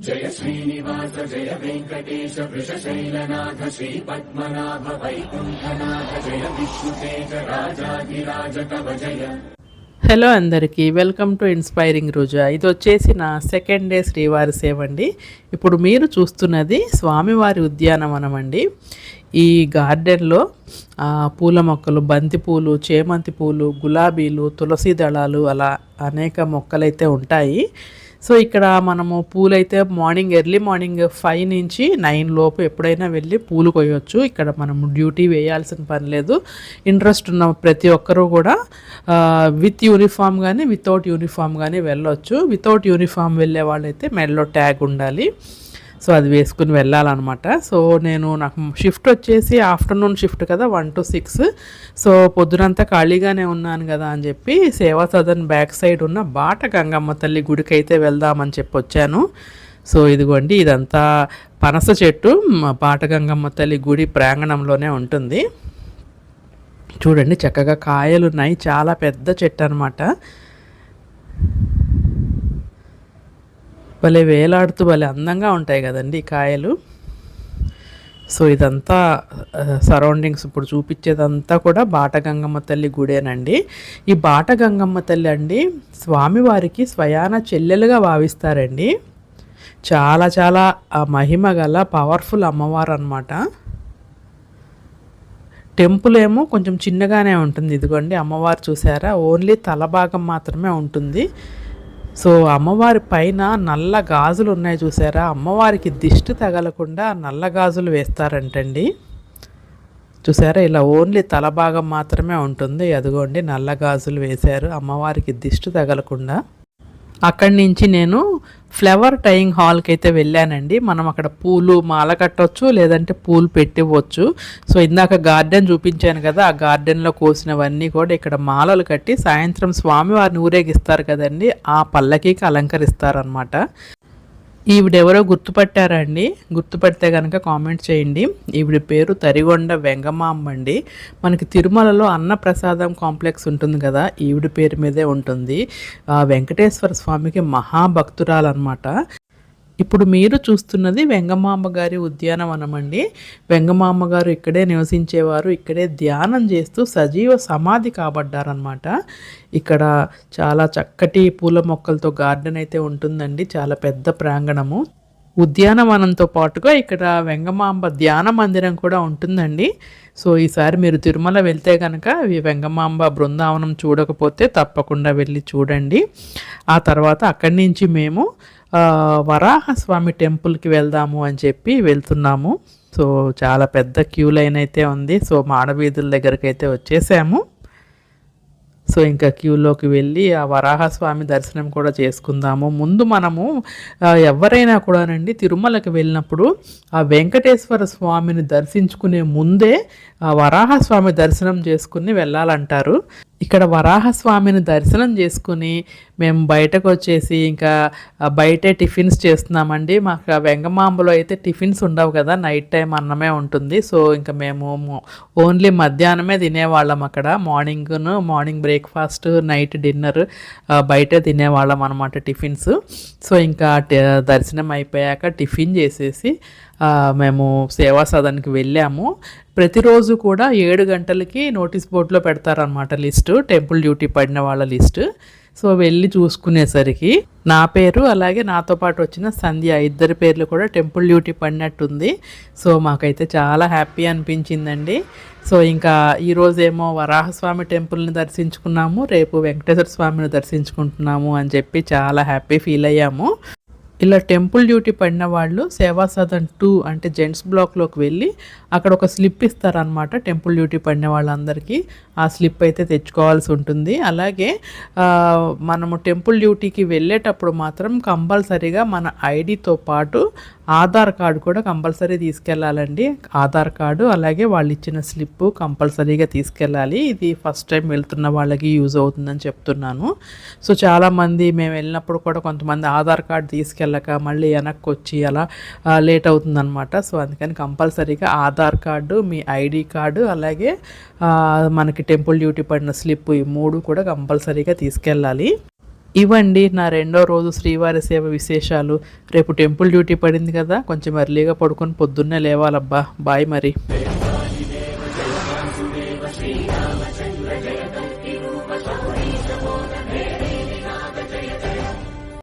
జయ శ్రీనివాస జయ వెంకటేశ వృషశైలనాథ శ్రీ పద్మనాభ వైకుంఠనాథ జయ విష్ణుతేజ రాజాధిరాజ కవ జయ. Hello అందరికీ, welcome to inspiring రోజా. ఇది వచ్చేసి నా సెకండ్ డే శ్రీవారి సేవ అండి. ఇప్పుడు మీరు చూస్తున్నది స్వామివారి ఉద్యానవనం అండి. ఈ గార్డెన్లో పూల మొక్కలు, బంతి పూలు, చేమంతి పూలు, గులాబీలు, తులసి దళాలు అలా అనేక మొక్కలైతే ఉంటాయి. సో ఇక్కడ మనము పూలైతే ఎర్లీ మార్నింగ్ 5 నుంచి 9 లోపు ఎప్పుడైనా వెళ్ళి పూలు కొయ్యొచ్చు. ఇక్కడ మనము డ్యూటీ వేయాల్సిన పని లేదు. ఇంట్రెస్ట్ ఉన్న ప్రతి ఒక్కరూ కూడా విత్ యూనిఫామ్ కానీ వితౌట్ యూనిఫామ్ కానీ వెళ్ళొచ్చు. వితౌట్ యూనిఫామ్ వెళ్ళే వాళ్ళైతే మెడలో ట్యాగ్ ఉండాలి. సో అది వేసుకుని వెళ్ళాలన్నమాట. సో నాకు షిఫ్ట్ వచ్చేసి ఆఫ్టర్నూన్ షిఫ్ట్ కదా, 1 to 6. సో పొద్దునంతా ఖాళీగానే ఉన్నాను కదా అని చెప్పి సేవా సదన్ బ్యాక్ సైడ్ ఉన్న బాట గంగమ్మ తల్లి గుడికి అయితే వెళ్దామని చెప్పి వచ్చాను. సో ఇదిగోండి, ఇదంతా పనస చెట్టు బాట గంగమ్మ తల్లి గుడి ప్రాంగణంలోనే ఉంటుంది. చూడండి, చక్కగా కాయలు ఉన్నాయి. చాలా పెద్ద చెట్టు అనమాట. భలే వేలాడుతూ భలే అందంగా ఉంటాయి కదండి ఈ కాయలు. సో ఇదంతా సరౌండింగ్స్ ఇప్పుడు చూపించేదంతా కూడా బాట గంగమ్మ తల్లి గుడేనండి. ఈ బాట గంగమ్మ తల్లి అండి స్వామివారికి స్వయాన చెల్లెలుగా భావిస్తారండి. చాలా చాలా మహిమ గల పవర్ఫుల్ అమ్మవారు అనమాట. టెంపుల్ ఏమో కొంచెం చిన్నగానే ఉంటుంది. ఇదిగోండి అమ్మవారు చూసారా, ఓన్లీ తల భాగం మాత్రమే ఉంటుంది. సో అమ్మవారి పైన నల్ల గాజులు ఉన్నాయి చూసారా, అమ్మవారికి దిష్టి తగలకుండా నల్ల గాజులు వేస్తారంటండి. చూసారా, ఇలా ఓన్లీ తల భాగం మాత్రమే ఉంటుంది. అదిగోండి నల్ల గాజులు వేశారు అమ్మవారికి దిష్టి తగలకుండా. అక్కడి నుంచి నేను ఫ్లవర్ టైయింగ్ హాల్కి అయితే వెళ్ళానండి. మనం అక్కడ పూలు మాల కట్టవచ్చు, లేదంటే పూలు పెట్టివ్వచ్చు. సో ఇందాక గార్డెన్ చూపించాను కదా, ఆ గార్డెన్లో కోసినవన్నీ కూడా ఇక్కడ మాలలు కట్టి సాయంత్రం స్వామివారిని ఊరేగిస్తారు కదండి, ఆ పల్లకీకి అలంకరిస్తారనమాట. ఈవిడెవరో గుర్తుపట్టారా అండి? గుర్తుపడితే కనుక కామెంట్ చేయండి. ఈవిడ పేరు తరిగొండ వెంగమాంబ అండి. మనకి తిరుమలలో అన్నప్రసాదం కాంప్లెక్స్ ఉంటుంది కదా, ఈవిడ పేరు మీదే ఉంటుంది. వెంకటేశ్వర స్వామికి మహాభక్తురాలన్నమాట. ఇప్పుడు మీరు చూస్తున్నది వెంగమాంబ గారి ఉద్యానవనం అండి. వెంగమాంబ గారు ఇక్కడే నివసించేవారు. ఇక్కడే ధ్యానం చేస్తూ సజీవ సమాధి కాబడ్డారనమాట. ఇక్కడ చాలా చక్కటి పూల మొక్కలతో గార్డెన్ అయితే ఉంటుందండి. చాలా పెద్ద ప్రాంగణము. ఉద్యానవనంతో పాటుగా ఇక్కడ వెంగమాంబ ధ్యాన మందిరం కూడా ఉంటుందండి. సో ఈసారి మీరు తిరుమల వెళ్తే కనుక ఈ వెంగమాంబ బృందావనం చూడకపోతే తప్పకుండా వెళ్ళి చూడండి. ఆ తర్వాత అక్కడి నుంచి మేము వరాహస్వామి టెంపుల్కి వెళ్దాము అని చెప్పి వెళ్తున్నాము. సో చాలా పెద్ద క్యూ లైన్ అయితే ఉంది. సో మాడవీధుల దగ్గరికి అయితే వచ్చేసాము. సో ఇంకా క్యూలోకి వెళ్ళి ఆ వరాహస్వామి దర్శనం కూడా చేసుకుందాము. ముందు మనము ఎవరైనా కూడానండి తిరుమలకి వెళ్ళినప్పుడు ఆ వెంకటేశ్వర స్వామిని దర్శించుకునే ముందే ఆ వరాహస్వామి దర్శనం చేసుకుని వెళ్ళాలంటారు. ఇక్కడ వరాహస్వామిని దర్శనం చేసుకుని మేము బయటకు వచ్చేసి ఇంకా బయటే టిఫిన్స్ చేస్తున్నామండి. మాకు వెంగమాంబలో అయితే టిఫిన్స్ ఉండవు కదా, నైట్ టైం అన్నమే ఉంటుంది. సో ఇంకా మేము ఓన్లీ మధ్యాహ్నమే తినేవాళ్ళం అక్కడ. మార్నింగ్ బ్రేక్ఫాస్ట్, నైట్ డిన్నర్ బయటే తినేవాళ్ళం అనమాట టిఫిన్స్. సో ఇంకా దర్శనం అయిపోయాక టిఫిన్ చేసేసి మేము సేవా సదన్కి వెళ్ళాము. ప్రతిరోజు కూడా 7 గంటలకి నోటీస్ బోర్డులో పెడతారనమాట లిస్టు, టెంపుల్ డ్యూటీ పడిన వాళ్ళ లిస్టు. సో వెళ్ళి చూసుకునేసరికి నా పేరు అలాగే నాతో పాటు వచ్చిన సంధ్య, ఇద్దరి పేర్లు కూడా టెంపుల్ డ్యూటీ పడినట్టుంది. సో మాకైతే చాలా హ్యాపీ అనిపించిందండి. సో ఇంకా ఈరోజేమో వరాహస్వామి టెంపుల్ని దర్శించుకున్నాము, రేపు వెంకటేశ్వర స్వామిని దర్శించుకుంటున్నాము అని చెప్పి చాలా హ్యాపీ ఫీల్ అయ్యాము. ఇలా టెంపుల్ డ్యూటీ పడిన వాళ్ళు సేవా సదన్ 2 అంటే జెంట్స్ బ్లాక్లోకి వెళ్ళి అక్కడ ఒక స్లిప్ ఇస్తారనమాట టెంపుల్ డ్యూటీ పడిన వాళ్ళందరికీ. ఆ స్లిప్ అయితే తెచ్చుకోవాల్సి ఉంటుంది. అలాగే మనము టెంపుల్ డ్యూటీకి వెళ్ళేటప్పుడు మాత్రం కంపల్సరీగా మన ఐడితో పాటు ఆధార్ కార్డు కూడా కంపల్సరీ తీసుకెళ్ళాలండి. ఆధార్ కార్డు అలాగే వాళ్ళు ఇచ్చిన స్లిప్ కంపల్సరీగా తీసుకెళ్ళాలి. ఇది ఫస్ట్ టైం వెళ్తున్న వాళ్ళకి యూజ్ అవుతుందని చెప్తున్నాను. సో చాలామంది మేము వెళ్ళినప్పుడు కూడా కొంతమంది ఆధార్ కార్డు తీసుకెళ్ళక మళ్ళీ వెనక్కి వచ్చి అలా లేట్ అవుతుందన్నమాట. సో అందుకని కంపల్సరీగా ఆధార్ కార్డు, మీ ఐడి కార్డు అలాగే మనకి టెంపుల్ డ్యూటీ పడిన స్లిప్, ఈ 3 కూడా కంపల్సరీగా తీసుకెళ్ళాలి. ఇవండి నా రెండో రోజు శ్రీవారి సేవ విశేషాలు. రేపు టెంపుల్ డ్యూటీ పడింది కదా, కొంచెం ఎర్లీగా పడుకొని పొద్దున్నే లేవాలబ్బా. బాయ్ మరి. శ్రీరామచంద్ర జయ కల్కి రూప